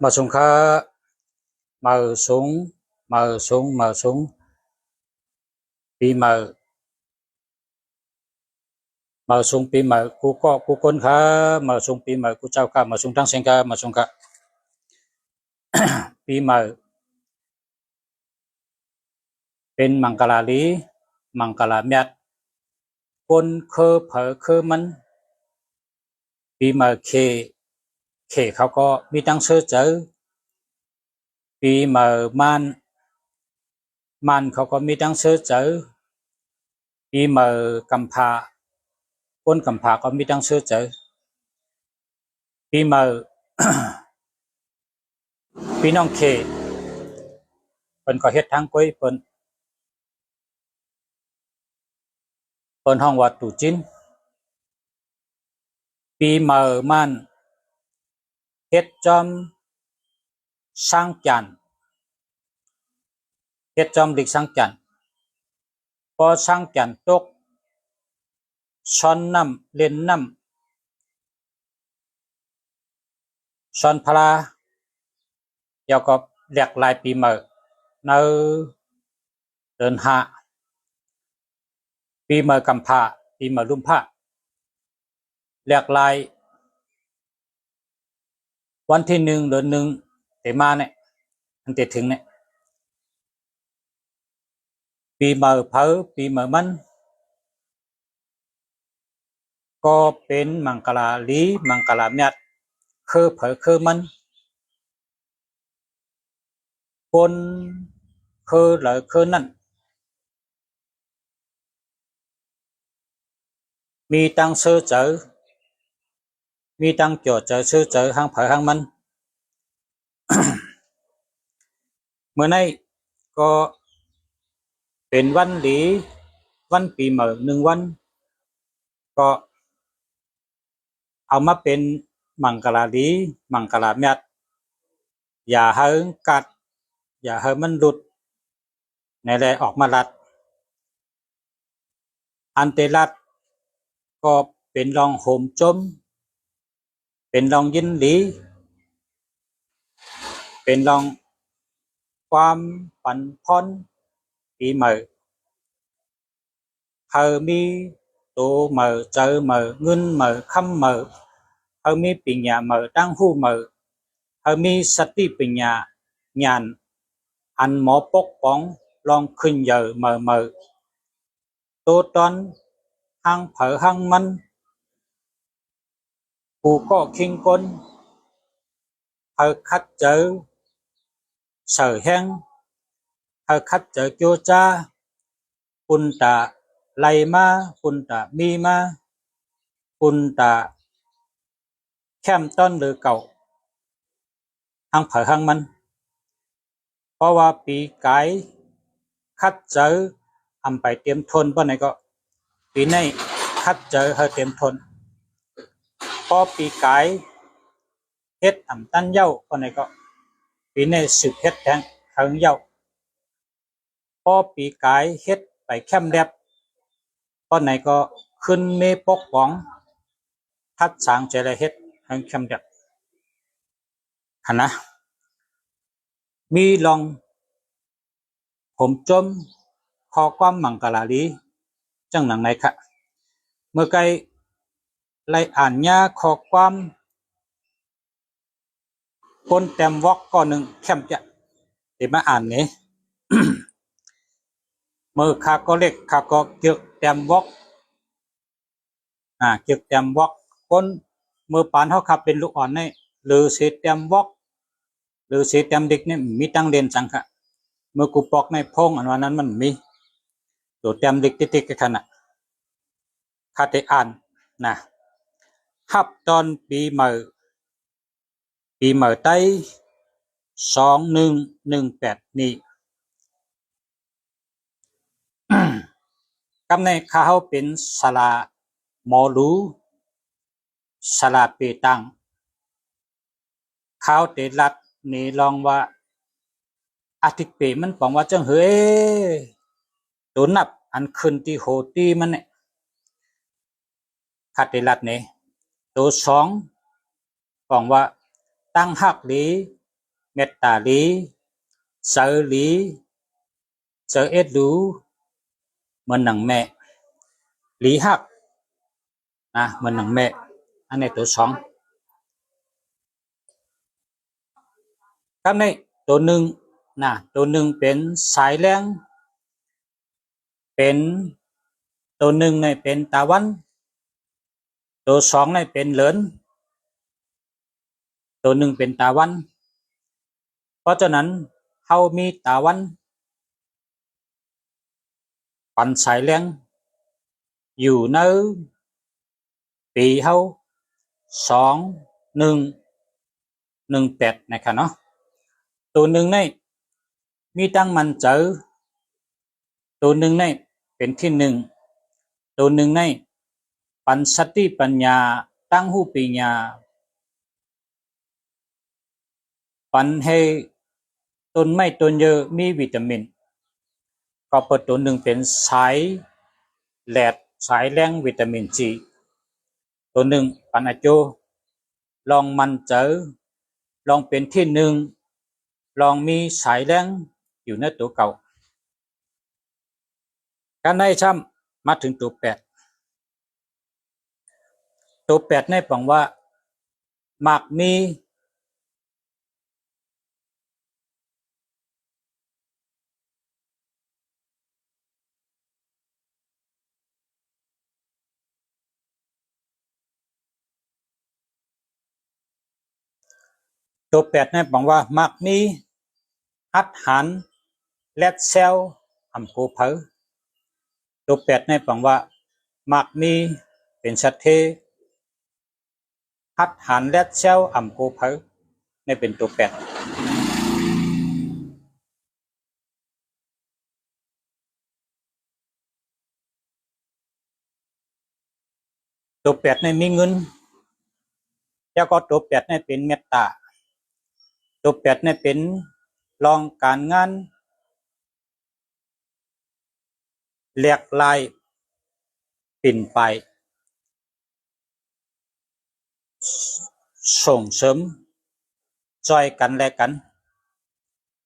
Mở súng khá mở súng bị mở súng bị mở cú con khá mở súng bị mở cú trao khá mở súng tăng sinh khá mở súng khá bị mởเป็นมังกรลีมังกรเมียดคนเคอเผอเคอมันปีมาเคเขาก็มีตั้งเชื่อเจอปีมามันเขาก็มีตั้งเชื่อเจอปีมากำพาคนกำพาก็มีตั้งเชื่อเจอปีมาพี่น้องเคเป็นก็เฮ็ดทางก้อยเป็นห้องวัดตู่จินปีมามันเฮ็ดจอมสร้างจันเฮ็ดจอมดิกสร้างจันพอสร้างจันตกช้อนน้ำเล่นน้ำช้อนพลาเดี๋ยวก็เรียกลายปีมาเนอเดินหาปีมากำพาปีมาลุ่มผ้าเรียกลายวันที่1 เดือน 1เตมาเนี่ยอันเตถึงเนี่ยปีมาเผอปีมามันก็เป็นมังกรลีมังกรเมียดคือเผอคือมันคนคือหรือคือนั่นมีตั้งซื้อเจอมีตั้งโจทย์เจอซื้อเจอห้างเผอห้างมัน เมื่อในก็เป็นวันหลีวันปีใหม่1 วันก็เอามาเป็นมังกรลีมังกรเมียดอย่าให้กัดอย่าให้มันหลุดในแลออกมาลัดอันเตลัดก็เป็นรองโหมจมเป็นรองยินหลีเป็นรองความปั่นพ้นปีใหม่เฮามีตัวใหม่เจอใหม่เงินใหม่คำใหม่เฮามีปัญญาใหม่ตั้งหูใหม่เฮามีสติปัญญาญาณอันหมอปกป้องลองขึ้นเยอะใหม่ตัวตอนหังเผอหังมันกูก็คิงก้นเฮาคัดเจอเสือแห้งเฮาคัดเจอโจจ้าปุนตาไลมาปุนตามีมาปุนตาแคมต้นหรือเก่าหังเผอหังมันเพราะว่าปีกายคัดเจออำไปเตรียมทนเพราะไหนก็ปีนี้คัดเจอเฮาเตรียมทนพอปีกายเฮ็ดอำตันเย้าเพราะไหนก็ปีนี้สืบเฮ็ดแทงเฮิงเย้าพอปีกายเฮ็ดไปแคมแลบเพราะไหนก็ขึ้นเมปกป้องทัดสางเจริญเฮ็ดเฮิงแคมแลบหันนะมีลองผมจมขอความมังกรลีจังหนังไหนคะเมื่อไกลไล่อ่านยาขอความคนเต็มวอกก็หนึ่งแคมจะเดี๋ยวมาอ่านนี้ เมื่อข้าก็เล็กข้าก็เกี่ยวเต็มวอกเกี่ยวเต็มวอกคนเมื่อปานเขาขับเป็นลูกอ่อนนี่หรือเสียเต็มวอกหรือเสียเต็มเด็กนี่มีตั้งเรียนจังค่ะเมื่อกูปอกในพงอันวันนั้นมันมีตัวเต็มเด็กติ๊กๆกันน่ะข้าได้อ่านนะฮับตอนปีใหม่ไต้2118นี่ กำในข้าวเป็นสลาหมอรูสลาเปตังข้าวเตลัดนี่ลองว่าอาทิตย์เปมันปองว่าจังเฮ้ยตัวนับอันขึ้นที่โหตีมันเนี่ยคาเตลัดนี่ตัว2ปองว่าตั้งหักดี เมตตาหลีเสือหลีเสือเอ็ดรู้เหมือนหนังแม่หลีหักนะเหมือนหนังแม่อันนี้ตัวสองครับในตัวหนึ่งนะตัวหนึ่งเป็นสายแรงเป็นตัวหนึ่งในเป็นตะวันตัวสองในเป็นเหลินตัวหนึ่งเป็นตะวันเพราะฉะนั้นเขามีตะวันปั่นสายแรงอยู่ในปีเขา2118นะครับเนาะตัวหนึ่งในมีตั้งมันเจอตัวหนึ่งในเป็นที่หนึ่งตัวหนึ่งในปัญสติปัญญาตั้งหูปัญญาปันให้ต้นไม้ต้นเยอะมีวิตามินก็เปิดตัวหนึ่งเป็นสายแหลดสายแรงวิตามินซีตัวหนึ่งปันอาโจลองมันเจอลองเป็นที่หนึ่งลองมีสายแรงอยู่ในตัวเก่าการได้ช่ำมาถึงตัวแปดตัวแปดในปังว่าหมากมีตัวแปดในปังว่าหมากมีหัดหันแลดเซลอำโกเพอตัวแปดในปังว่าหมากมีเป็นสัตเทหัดหันแลดเซลอำโกเพอในเป็นตัวแปดตัวแปดในมีเงินแล้วก็ตัวแปดในเป็นเมตตาตัวแปดในเป็นรองการงานเลียกลายปิ่นไปส่งเสริมจอยกันและกัน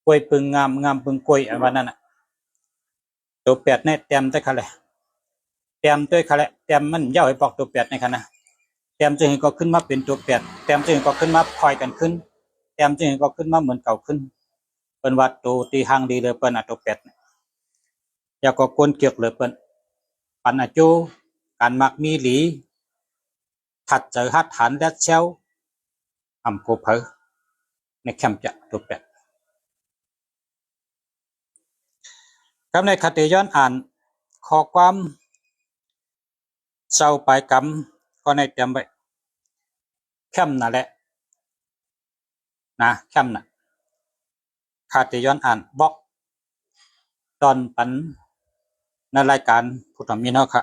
กล้วยปึงงามงามปึงกล้วยอันว่านั้นตัวแปดในเต็มได้ค่ะเลยเต็มด้วยค่ะเลยเต็มมันย่าให้ปอกตัวแปดในค่ะนะเต็มจึงก็ขึ้นมาเป็นตัวแปดเต็มจึงก็ขึ้นมาคอยกันขึ้นเต็มจึงก็ขึ้นมาเหมือนเก่าขึ้นเป็นวัดตัวตีหางดีเลยเป็นตัวแปดอยากก็กวนเกี่ยวเลยเป็นปันอาจูการมักมีหลีถัดเจอหัดฐานและเชลอำโกเพอในแคมป์จะตัวแปดกับในคติย้อนอ่านข้อความเศร้าปลายกรรมก็ในเตรียมไว้แคมป์นั่นแหละนะแคมป์น่ะคติย้อนอ่านบอกตอนปันในรายการพุทธมินเอาค่ะ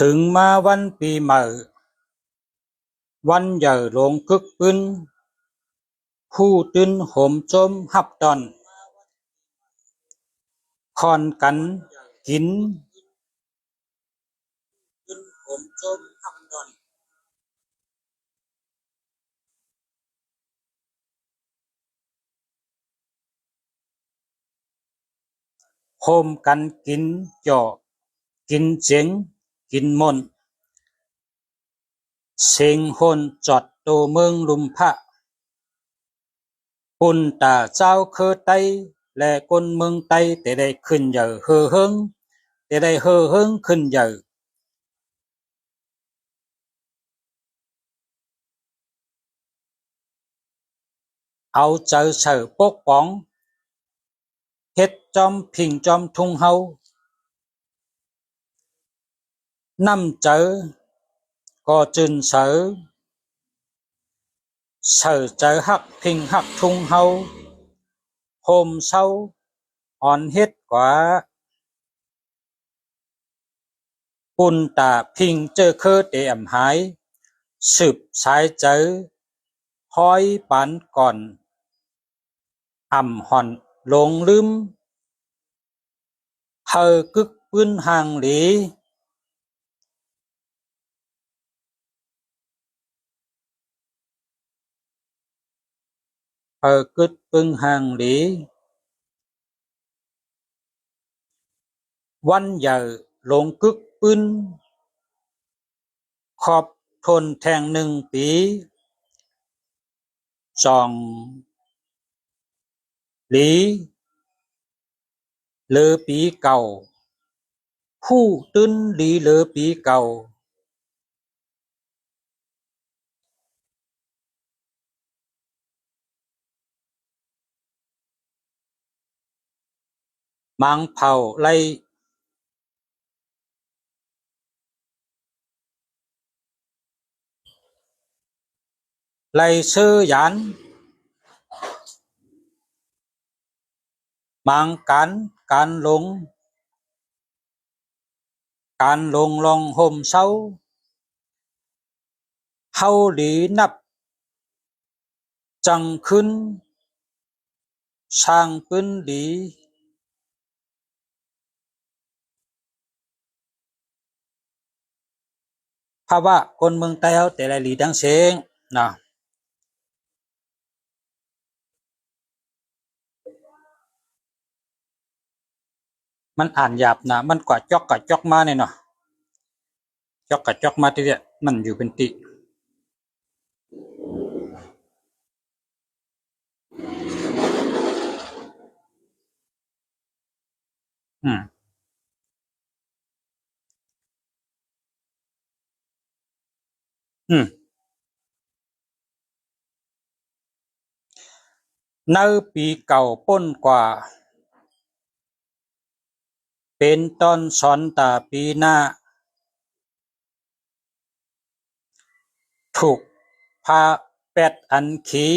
ถึงมาวันปีใหม่วันใหญ่หลงกึกปืน ผู้ตื่นโหมโจมหับตอนคอนกันกินโฮมกันกินจ่อกินเจียงกินมนเสียงโหนจอดโตเมืองลุมพะปุ่นตาเจ้าเคอไตและคนเมืองไตแต่ได้ขึ้นเยอะเฮอเฮิงแต่ได้เฮอเฮิงขึ้นเยอะเอาเจอเสือปกป้องเฮ็ดจอมพิงจอมทุ่งเฮานำเจอก็จืนเสือเจอหักพิงหักทุ่งเฮาโฮมเศร้าอ่อนเฮ็ดกว่าปุ่นตาพิงเจอเคอเตอำหายสืบสายเจอห้อยปานก่อนอ่ำห่อนลงลืมเฮอกึกปืนห่างหลีเฮอกึดปึงห่างหลีวันเหยอลงกึกปืนขอบทนแทง1 ปีจองหลีเลอปีเก่าผู้ตื้นหลีเลอปีเก่ามังเผาไล่เสื้อหยันมังการลงลองห่มเศร้าเฮาหลีนับจังขึ้นสร้างปืนหลีภาวะคนเมืองไต้เฮาแต่ละหลีดังเสียงนะมันอ่านหยาบนะมันกว่าจอกมาเนี่ยเนาะจอกมาที่เนี่ยมันอยู่เป็นติอืมอืมในปีเก่าป้นกว่าเป็นตอนสอนตาปีหน้าถูกพาเป็ดอันขี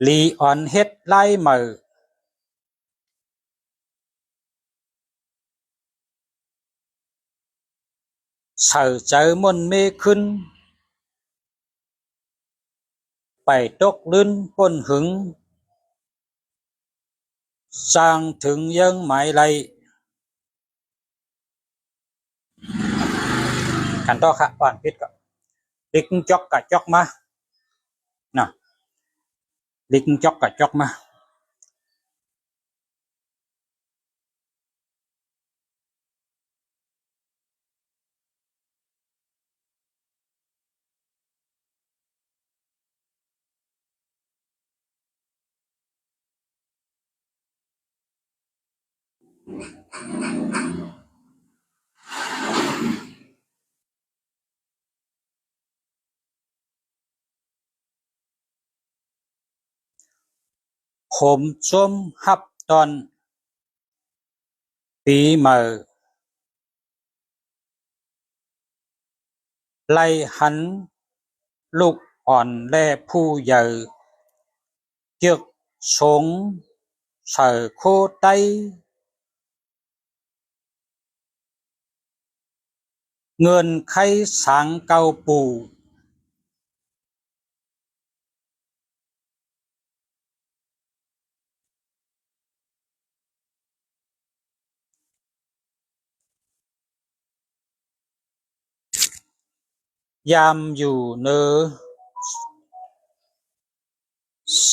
ลีอ่อนเฮ็ดไล่มือเสือเจอมนเมขึ้นไปตกลื่นป้นหึงสร้างถึงยังหมายไรกันต่อค่ะอ่านพิษก็ลิกจอกกะจอกมานะลิกจอกกะจอกมาขมชมฮับตอนปีเมื่อไล่หันลูกอ่อนและผู้ใหญ่เกียกสงเสือโคไตเงินไขสังเกาปู ยามอยู่เนอ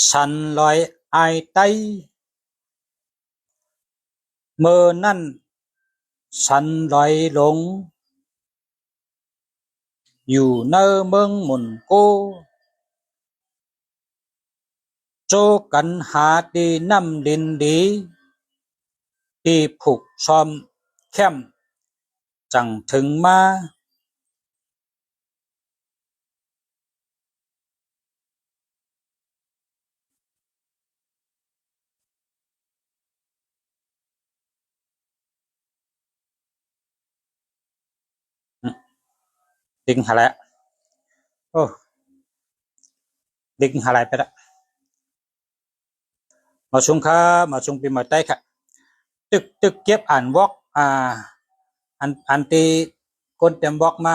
ฉันลอยอายใต้เมื่อนั่นฉันลอยหลงอยู่เนอเมืองหมุนโกโจกันหาดีน้ำดินดีที่ผูกชอมเข้มจังถึงมาดิ่งหาแล้วโอ้ดิ่งหาอะไรไปละมาชงค่ะมาชงปีใหม่ใต้ค่ะตึกเก็บอ่านวอกอันตีคนเต็มวอกมา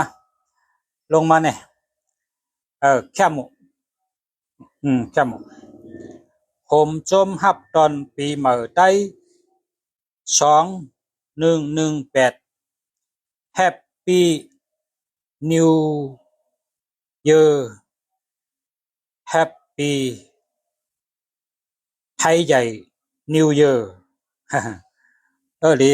ลงมาเนี่ยแค่หมูแค่หมูผมจมฮับตอนปีใหม่ใต้2118 Happy New Year Happy ไทยใหญ่ New Year ดี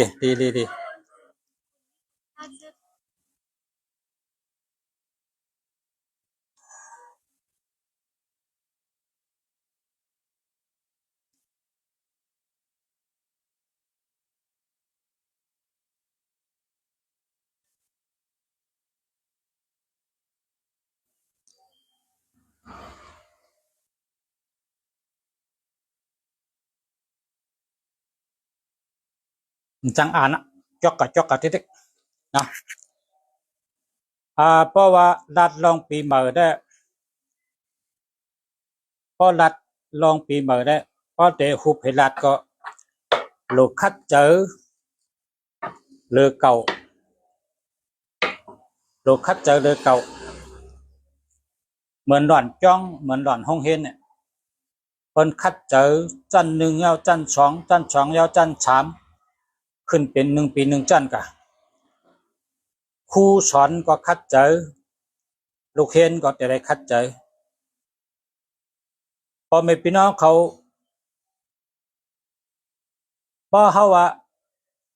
จังอ่านอะจอกกะทิกนะเพราะว่ารัดลองปีใหม่ได้เพราะรัดลองปีใหม่ได้เพราะแต่หุบให้รัดก็ลูกคัดเจอเลือเก่าลูกคัดเจอเลือเก่าเหมือนหล่อนจ้องเหมือนหล่อนห้องเฮนเนี่ยคนคัดเจอจันหนึ่งแล้วจันสองแล้วจันสามขึ้นเป็น1 ปี 1จันกะครูสอนก็คัดเจอลูกเฮนก็จะได้คัดเจอพอไม่พี่น้องเขาพอเขาว่า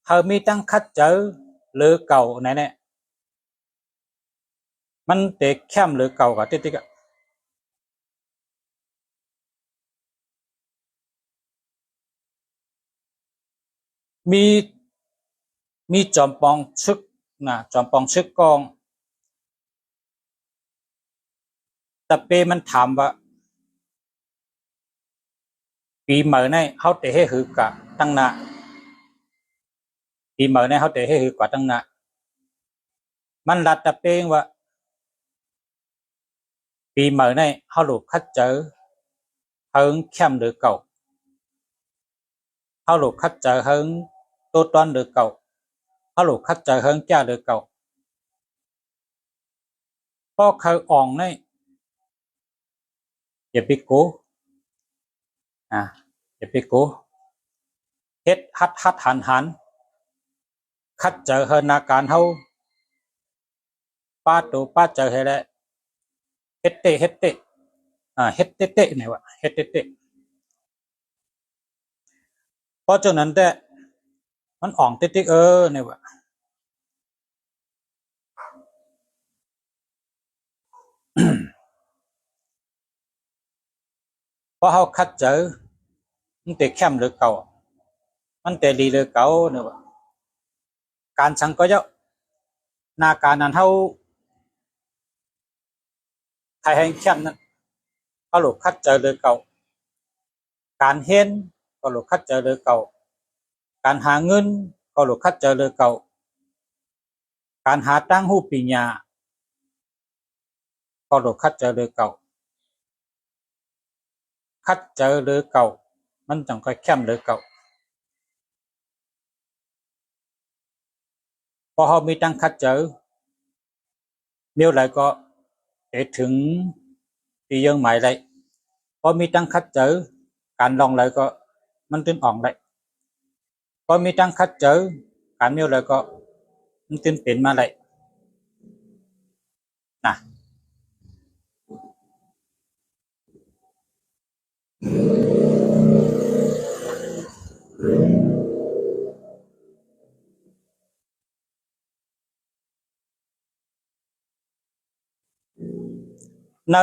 เขามีตั้งคัดเจอหรือเก่าไหนเนี่ยมันเตะแคมหรือเก่ากับติ๊กมีมีจอมปองชึกนะจอมปองชึกกองแต่เปมันถามว่าปีใหม่ในเขาเตะให้หือกะตั้งนาปีใหม่ในเขาเตะให้หือกว่าตั้งนามันรัดตะเปงว่าปีใหม่ในเขาหลุดคัดเจอเฮิงแคมหรือเก่าเขาหลุดคัดเจอเฮิงตัวตอนหรือเก่าเขาหลุดคัดเจอเฮิงจ้าหรือเก่าพอเขาอ่องในอย่าไปโกอย่าไปโกเฮ็ดฮัดหันคัดเจอเฮิงนาการเขาป้าตัวป้าเจอให้แล้วเฮ็ดเตะเฮ็ดเตะเฮ็ดเตะเนี่ยวะเฮ็ดเตะเพราะฉะนั้นแต่มันอ่องเตะเนี่ยวะเพราะเขาคัดเจอมันเตะแคมหรือเก่ามันเตะดีหรือเก่าเนี่ยวะการสังก็เยอะนาการนั้นเขาไทยให้แคมนั้นเขาหลุดคัดเจอหรือเก่าการเห็นก็หลุดคัดเจอหรือเก่าการหาเงินก็หลุดคัดเจอหรือเก่าการหาตั้งหูปีญาก็หลุดคัดเจอหรือเก่าคัดเจอหรือเก่ามันจังค่อยแคมหรือเก่าพอเขามีตั้งคัดเจอเมียวไหลก็เอถึงตียังหมายเลยพอมีตั้งคัดเจอการลองเลยก็มันตื่นอ่องเลยพอมีตั้งคัดเจอการเมียวเลยก็มันตื่นเป็นมาเลยนะ ใน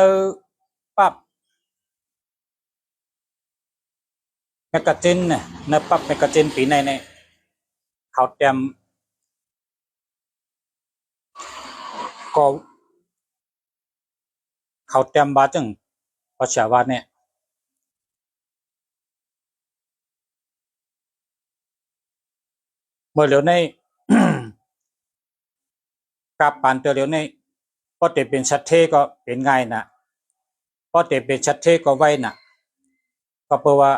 ปั๊บแมกกาซีนเนี่ยในปั๊บแมกกาซีนปีในเนี่ยเขาเตรียมก็เขาเตรียมบาจึงภาษาว่าเนี่ยเมื่อเหลียวใน กับปานเตอเหลียวในพอเตเป็นชัดเทก็เป็นง่ายนะพอเตเป็นชัดเทก็ไว้นะก็เพราะว่า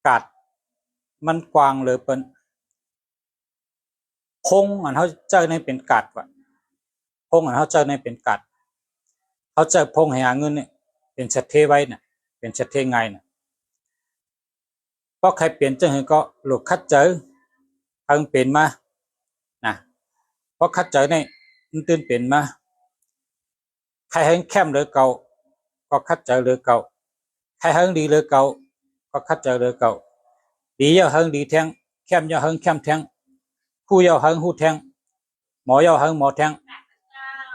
กาดมันกว้างเลยเป็นพงอันเขาเจ้าในเป็นกาดว่ะพงอันเขาเจ้าในเป็นกาดเขาเจ้าพงให้หาเงินเนี่ยเป็นชัดเทไว้น่ะเป็นชัดเทง่ายน่ะก็ใครเปลี่ยนจังหือก็หลุดคัดเจอเพิ่งเปลี่ยนมานะเพราะคัดเจอเนี่ยมันตื่นเปลี่ยนมาใครให้แคมหรือเก่าก็คัดเจอหรือเก่าใครให้ดีหรือเก่าก็คัดเจอหรือเก่าดีเยอะให้ดีแทงแคมเยอะให้แคมแทงผู้เยอะให้ผู้แทงหมอเยอะให้หมอแทง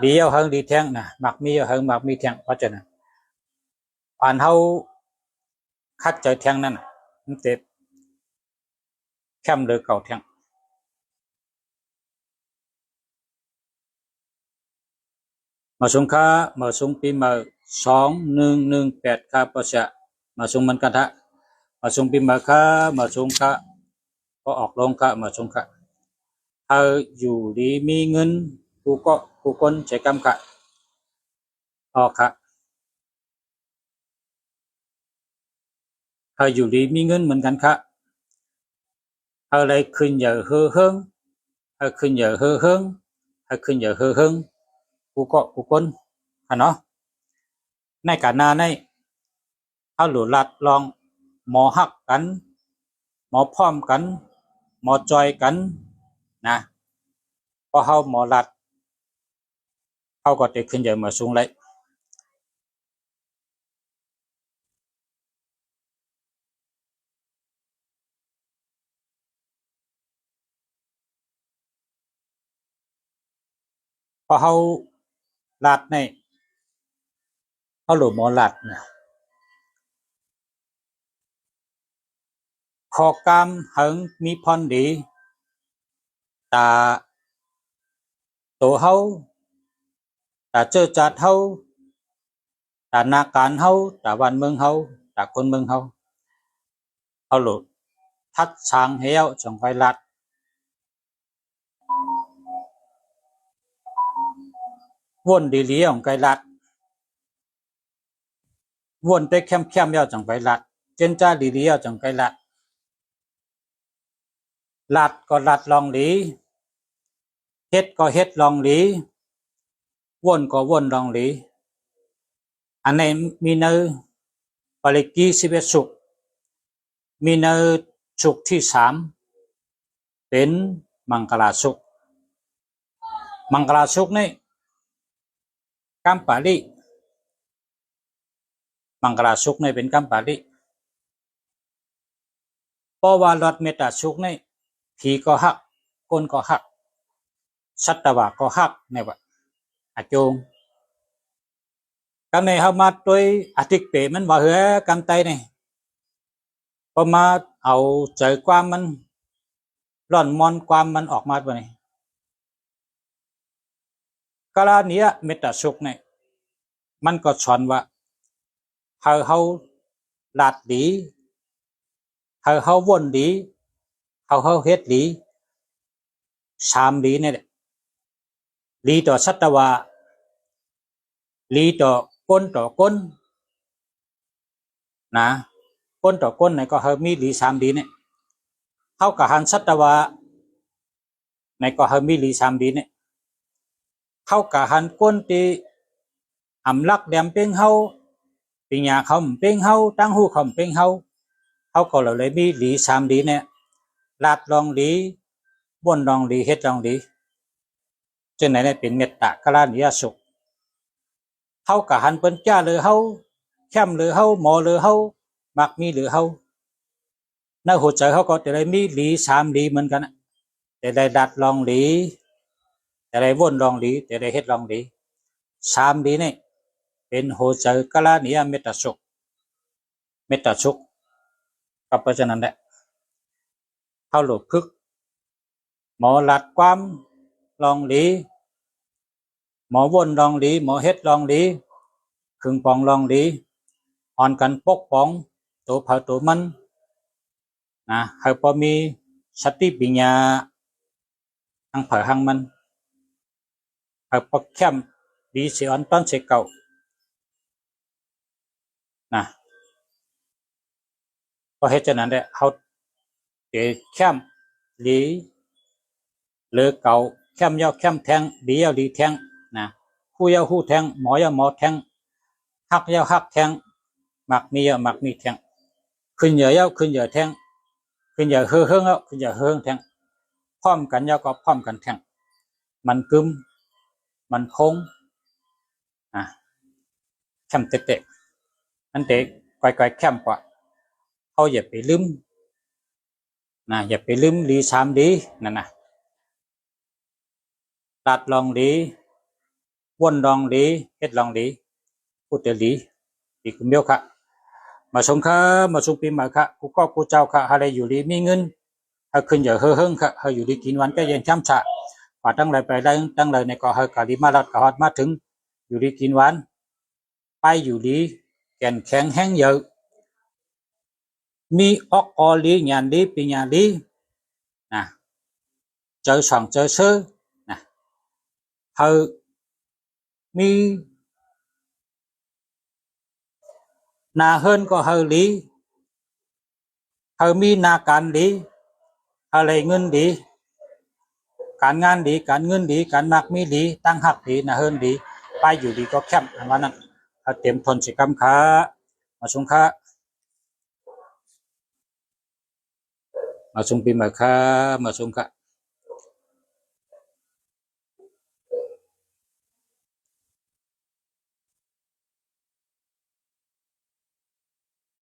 ดีเยอะให้ดีแทงนะหมักมีเยอะให้หมักมีแทงเพราะฉะนั้นอ่านเขาคัดเจอแทงนั่นมันเจ็บแคมหรือเก่าแทงมาส่งค่ามาส่งปีมา2118ค่าประชามาส่งมันกันทะมาส่งปีมาค่ามาส่งค่าก็ออกลงค่ามาส่งค่าถ้าอยู่ดีมีเงินกูคนใช้กรรมค่าออกค่าถ้าอยู่ดีมีเงินเหมือนกันค่าอะไรขึ้นเยอะเฮือเฮิงถ้าขึ้นเยอะเฮือเฮิงถ้าขึ้นเยอะเฮือเฮิงกูคนอ่ะเนาะในการนาในเอาหลุดลัดลองหมอหักกันหมอพร้อมกันหมอจอยกันนะพอเฮาหมอลัดเขาก็จะขึ้นเยอะมาสูงเลยพอเฮาลัดในเขาหลุดหมอลัดนะขอกรรมเหิงมีพรดีตาตัวเฮาตาเจอจัดเฮาตานาการเฮาตาวันเมืองเฮาตาคนเมืองเฮาเอาหลุดทัดช้างเหี้ยวจงไฟลัดวนดีเลี้ยงไกลัดวนไปเข้มเข้มเย้าจังไฟลัดเจนจ้าดีเลี้ยจังไกลัดลัดก็ลัดลองหลีเฮ็ดก็เฮ็ดลองหลีวนก็วนลองหลีอันนี้มีเนอปริกี11สุขมีเนอสุขที่3เป็นมังกลาสุขมังกลาสุขนี่กัมปาลีมังกลาสุขนี่เป็นกัมปาลีเพราะว่าลดเมตตาสุขนี่ผีก็หักคนก็หักสัตวะก็หักในว่าอาจงกำในเฮามาโดยอธิกเปมันว่าเหือกำไตนี่พอมาเอาใจความมันร่อนมอนความมันออกมาบ่นี่กะลาเนี้ยเมตตาสุขนี่มันก็สอนว่าเฮาลาดดีเฮาวนดีเฮาเฮ็ดดี3ดีนี่แหละดีต่อสัตวะดีต่อคนนะคนต่อคนนี่ก็เฮามีดี3ดีเนี่ยเฮาก็หันสัตวะนี่ก็เฮามีดี3ดีเนี่ยเฮาก็หันคนที่อำลักแดมเป็งเฮาปิญญาเขาเป็งเฮาตั้งหูเขาเป็งเฮาก็เลยมีดี3ดีเนี่ยลาดลองดีบ่นลองดีเฮ็ดลองดีจึงไหนเนี่ยเป็นเมตตากะลานิยสุขเฮาก็หันเปิ้นจ้าหรือเฮาแค้มหรือเฮาหมอหรือเฮามักมีหรือเฮาในหัวใจเขาก็จะได้มีดี3ดีเหมือนกันแต่ได้ดัดลองดีแต่ได้วนลองดีแต่ได้เฮ็ดลองดี3ดีนี่ เป็นโฮเจอกะลาเนียเมตาสุกเมตาสุกก็เพราะฉะนั้นแหละเขาหลุดพึกหมอหลัดความลองหลีหมอวนลองหลีหมอเฮ็ดลองหลีขึงปองลองหลีอ่อนกันปกป้องตัวเผาตัวมันนะให้พอมีสติปัญญาทั้งเผาทั้งมันให้พอเข้มดีเสียอ่อนต้นเสียเก่านะเพราะเหตุฉะนั้นแหละเขาเดี๋ยวเข้มหลีเลือเก่าเข้มยาวเข้มแทงดียาวดีแทงนะคู่ยาวคู่แทงหมอยาวหมอแทงหักยาวหักแทงหมักมียาวหมักมีแทงขึ้นเหยื่อยาวขึ้นเหยื่อแทงขึ้นเหยื่อเฮือเฮืองแล้วขึ้นเหยื่อเฮืองแทงพร้อมกันยาวก็พร้อมกันแทงมันกึมมันคงเข้มเตะนั่นเตะไกลๆเข้มกว่าเขาอย่าไปลืมนะอย่าไปลืมดีสามดีนั่นนะตัดลองดีวนลองดีเฮ็ดลองดีพูดแต่ดีดีคุณเดียวค่ะมาชมค่ะมาชมปีใหม่ค่ะกูก็กูเจ้าค่ะอะไรอยู่ดีมีเงินให้ขึ้นอย่าเฮือเฮืองค่ะให้อยู่ดีกินวันก็เย็นช้ำฉะว่าตั้งเลยไปได้ตั้งเลยในก็ให้กะดีมาลัดกะฮอดมาถึงอยู่ดีกินวันไปอยู่ดีแก่นแข็งแห้งเยอะมีออกออลีงานดีปีงานดีนะเจอสั่งเจอซื้อนะเธอมีนาเฮินก็เฮอลีเธอมีนาการดีอะไรเงินดีการงานดีการเงินดีการมักมีดีตั้งหักดีนาเฮินดีไปอยู่ดีก็แคบวันนั้นเตรียมทนสิกรรมค้ามาชงค้ามาชงปีใหม่ค้ามาชงค้า